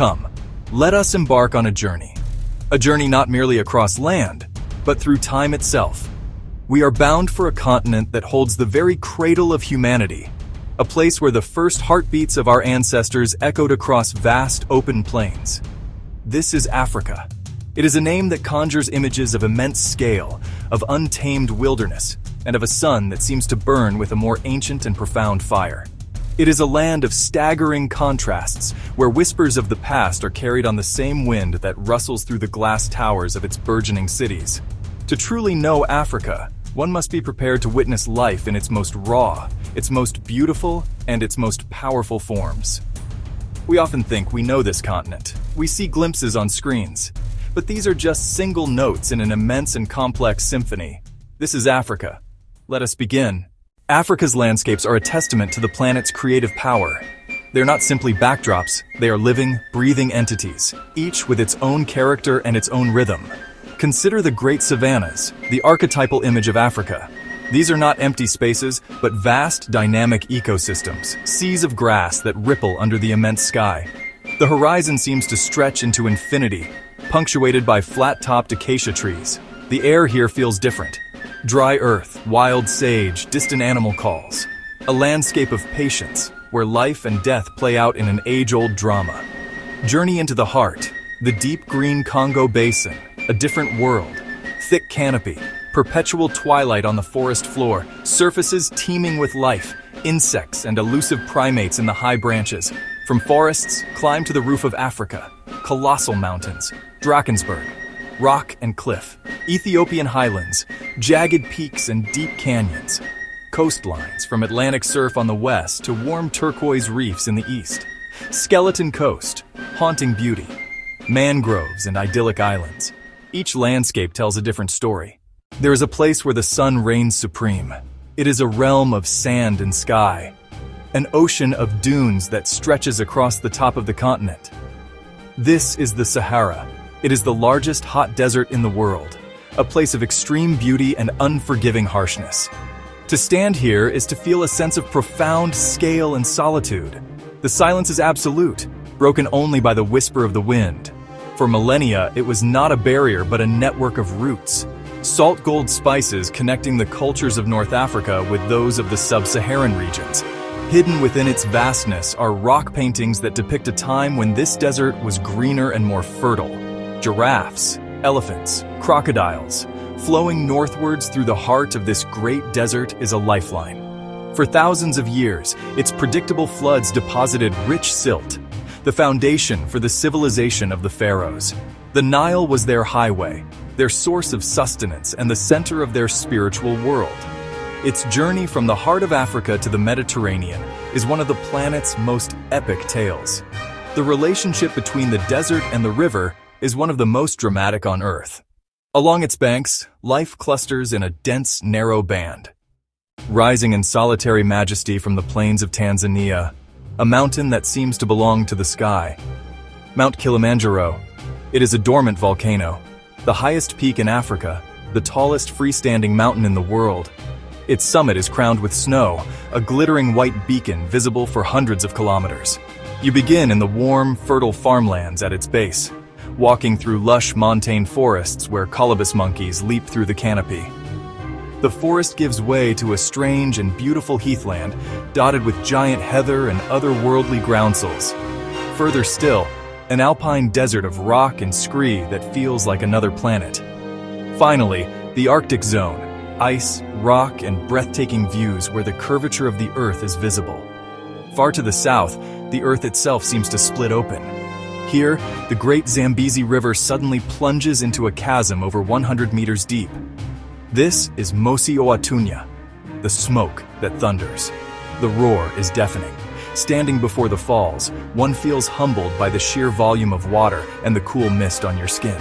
Come, let us embark on a journey. A journey not merely across land, but through time itself. We are bound for a continent that holds the very cradle of humanity, a place where the first heartbeats of our ancestors echoed across vast open plains. This is Africa. It is a name that conjures images of immense scale, of untamed wilderness, and of a sun that seems to burn with a more ancient and profound fire. It is a land of staggering contrasts, where whispers of the past are carried on the same wind that rustles through the glass towers of its burgeoning cities. To truly know Africa, one must be prepared to witness life in its most raw, its most beautiful, and its most powerful forms. We often think we know this continent. We see glimpses on screens. But these are just single notes in an immense and complex symphony. This is Africa. Let us begin. Africa's landscapes are a testament to the planet's creative power. They're not simply backdrops, they are living, breathing entities, each with its own character and its own rhythm. Consider the great savannas, the archetypal image of Africa. These are not empty spaces, but vast, dynamic ecosystems, seas of grass that ripple under the immense sky. The horizon seems to stretch into infinity, punctuated by flat-topped acacia trees. The air here feels different. Dry earth, wild sage, distant animal calls. A landscape of patience, where life and death play out in an age-old drama. Journey into the heart, the deep green Congo Basin, a different world. Thick canopy, perpetual twilight on the forest floor, surfaces teeming with life, insects and elusive primates in the high branches. From forests, climb to the roof of Africa. Colossal mountains, Drakensberg, rock and cliff, Ethiopian highlands, jagged peaks and deep canyons, coastlines from Atlantic surf on the west to warm turquoise reefs in the east, skeleton coast, haunting beauty, mangroves and idyllic islands. Each landscape tells a different story. There is a place where the sun reigns supreme. It is a realm of sand and sky, an ocean of dunes that stretches across the top of the continent. This is the Sahara. It is the largest hot desert in the world, a place of extreme beauty and unforgiving harshness. To stand here is to feel a sense of profound scale and solitude. The silence is absolute, broken only by the whisper of the wind. For millennia, it was not a barrier but a network of roots. Salt gold spices connecting the cultures of North Africa with those of the sub-Saharan regions. Hidden within its vastness are rock paintings that depict a time when this desert was greener and more fertile. Giraffes, elephants, crocodiles. Flowing northwards through the heart of this great desert is a lifeline. For thousands of years, its predictable floods deposited rich silt, the foundation for the civilization of the pharaohs. The Nile was their highway, their source of sustenance and the center of their spiritual world. Its journey from the heart of Africa to the Mediterranean is one of the planet's most epic tales. The relationship between the desert and the river is one of the most dramatic on Earth. Along its banks, life clusters in a dense, narrow band. Rising in solitary majesty from the plains of Tanzania, a mountain that seems to belong to the sky. Mount Kilimanjaro. It is a dormant volcano, the highest peak in Africa, the tallest freestanding mountain in the world. Its summit is crowned with snow, a glittering white beacon visible for hundreds of kilometers. You begin in the warm, fertile farmlands at its base, walking through lush montane forests where colobus monkeys leap through the canopy. The forest gives way to a strange and beautiful heathland dotted with giant heather and otherworldly groundsels. Further still, an alpine desert of rock and scree that feels like another planet. Finally, the Arctic zone, ice, rock, and breathtaking views where the curvature of the Earth is visible. Far to the south, the Earth itself seems to split open. Here, the great Zambezi River suddenly plunges into a chasm over 100 meters deep. This is Mosi Oatunya, the smoke that thunders. The roar is deafening. Standing before the falls, one feels humbled by the sheer volume of water and the cool mist on your skin.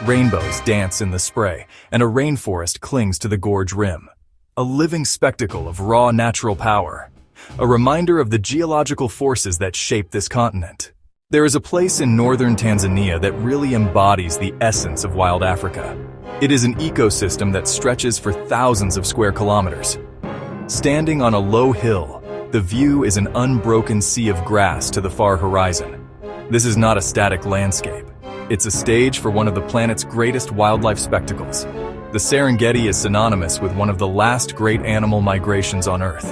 Rainbows dance in the spray, and a rainforest clings to the gorge rim. A living spectacle of raw natural power. A reminder of the geological forces that shape this continent. There is a place in northern Tanzania that really embodies the essence of wild Africa. It is an ecosystem that stretches for thousands of square kilometers. Standing on a low hill, the view is an unbroken sea of grass to the far horizon. This is not a static landscape. It's a stage for one of the planet's greatest wildlife spectacles. The Serengeti is synonymous with one of the last great animal migrations on Earth.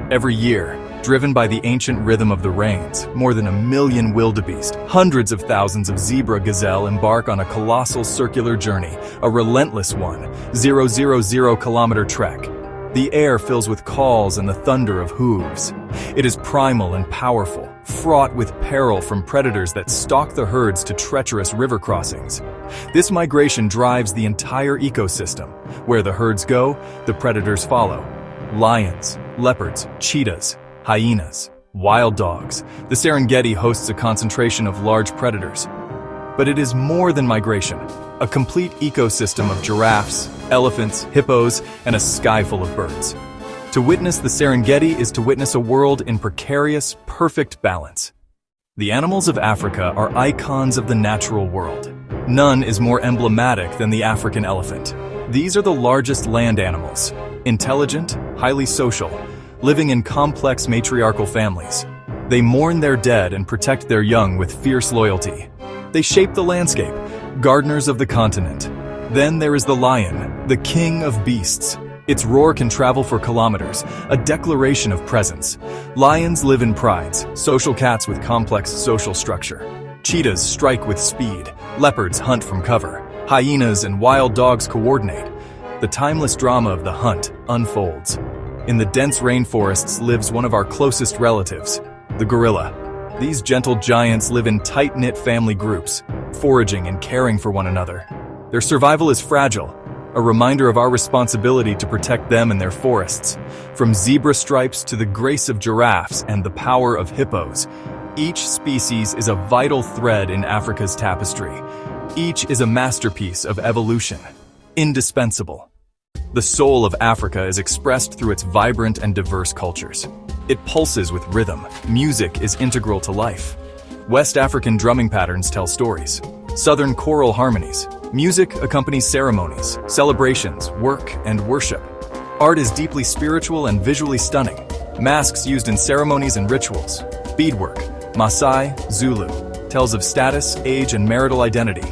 Every year, driven by the ancient rhythm of the rains, more than 1 million wildebeest, hundreds of thousands of zebra gazelle embark on a colossal circular journey, a relentless one, 000-kilometer trek. The air fills with calls and the thunder of hooves. It is primal and powerful, fraught with peril from predators that stalk the herds to treacherous river crossings. This migration drives the entire ecosystem. Where the herds go, the predators follow. Lions, leopards, cheetahs, hyenas, wild dogs. The Serengeti hosts a concentration of large predators. But it is more than migration. A complete ecosystem of giraffes, elephants, hippos, and a sky full of birds. To witness the Serengeti is to witness a world in precarious, perfect balance. The animals of Africa are icons of the natural world. None is more emblematic than the African elephant. These are the largest land animals, intelligent, highly social, living in complex matriarchal families. They mourn their dead and protect their young with fierce loyalty. They shape the landscape, gardeners of the continent. Then there is the lion, the king of beasts. Its roar can travel for kilometers, a declaration of presence. Lions live in prides, social cats with complex social structure. Cheetahs strike with speed, leopards hunt from cover, hyenas and wild dogs coordinate. The timeless drama of the hunt unfolds. In the dense rainforests lives one of our closest relatives, the gorilla. These gentle giants live in tight-knit family groups, foraging and caring for one another. Their survival is fragile, a reminder of our responsibility to protect them and their forests. From zebra stripes to the grace of giraffes and the power of hippos, each species is a vital thread in Africa's tapestry. Each is a masterpiece of evolution, indispensable. The soul of Africa is expressed through its vibrant and diverse cultures. It pulses with rhythm. Music is integral to life. West African drumming patterns tell stories. Southern choral harmonies. Music accompanies ceremonies, celebrations, work, and worship. Art is deeply spiritual and visually stunning. Masks used in ceremonies and rituals. Beadwork, Maasai, Zulu, tells of status, age, and marital identity.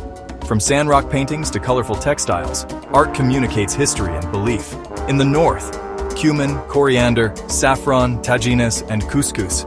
From sandrock paintings to colorful textiles, art communicates history and belief. In the north, cumin, coriander, saffron, tagines, and couscous.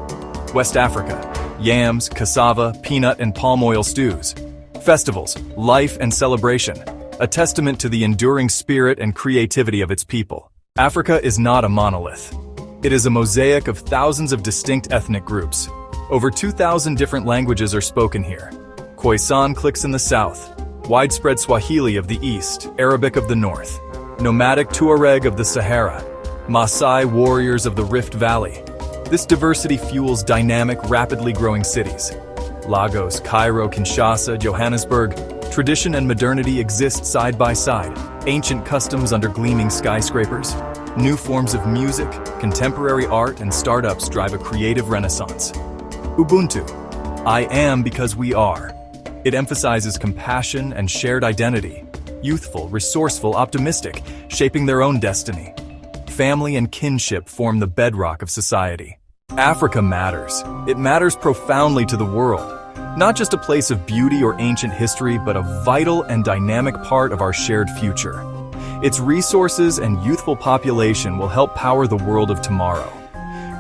West Africa, yams, cassava, peanut, and palm oil stews. Festivals, life and celebration, a testament to the enduring spirit and creativity of its people. Africa is not a monolith. It is a mosaic of thousands of distinct ethnic groups. Over 2,000 different languages are spoken here. Khoisan cliques in the south, widespread Swahili of the east, Arabic of the north, nomadic Tuareg of the Sahara, Maasai warriors of the Rift Valley. This diversity fuels dynamic, rapidly growing cities. Lagos, Cairo, Kinshasa, Johannesburg. Tradition and modernity exist side by side. Ancient customs under gleaming skyscrapers. New forms of music, contemporary art, and startups drive a creative renaissance. Ubuntu. I am because we are. It emphasizes compassion and shared identity. Youthful, resourceful, optimistic, shaping their own destiny. Family and kinship form the bedrock of society. Africa matters. It matters profoundly to the world. Not just a place of beauty or ancient history, but a vital and dynamic part of our shared future. Its resources and youthful population will help power the world of tomorrow.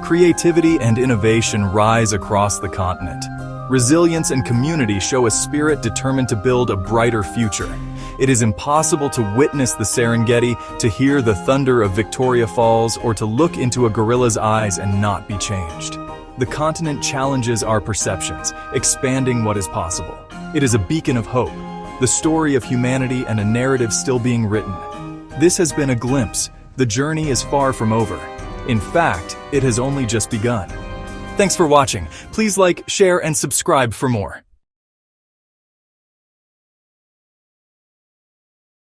Creativity and innovation rise across the continent. Resilience and community show a spirit determined to build a brighter future. It is impossible to witness the Serengeti, to hear the thunder of Victoria Falls, or to look into a gorilla's eyes and not be changed. The continent challenges our perceptions, expanding what is possible. It is a beacon of hope, the story of humanity and a narrative still being written. This has been a glimpse. The journey is far from over. In fact, it has only just begun. Thanks for watching. Please like, share, and subscribe for more.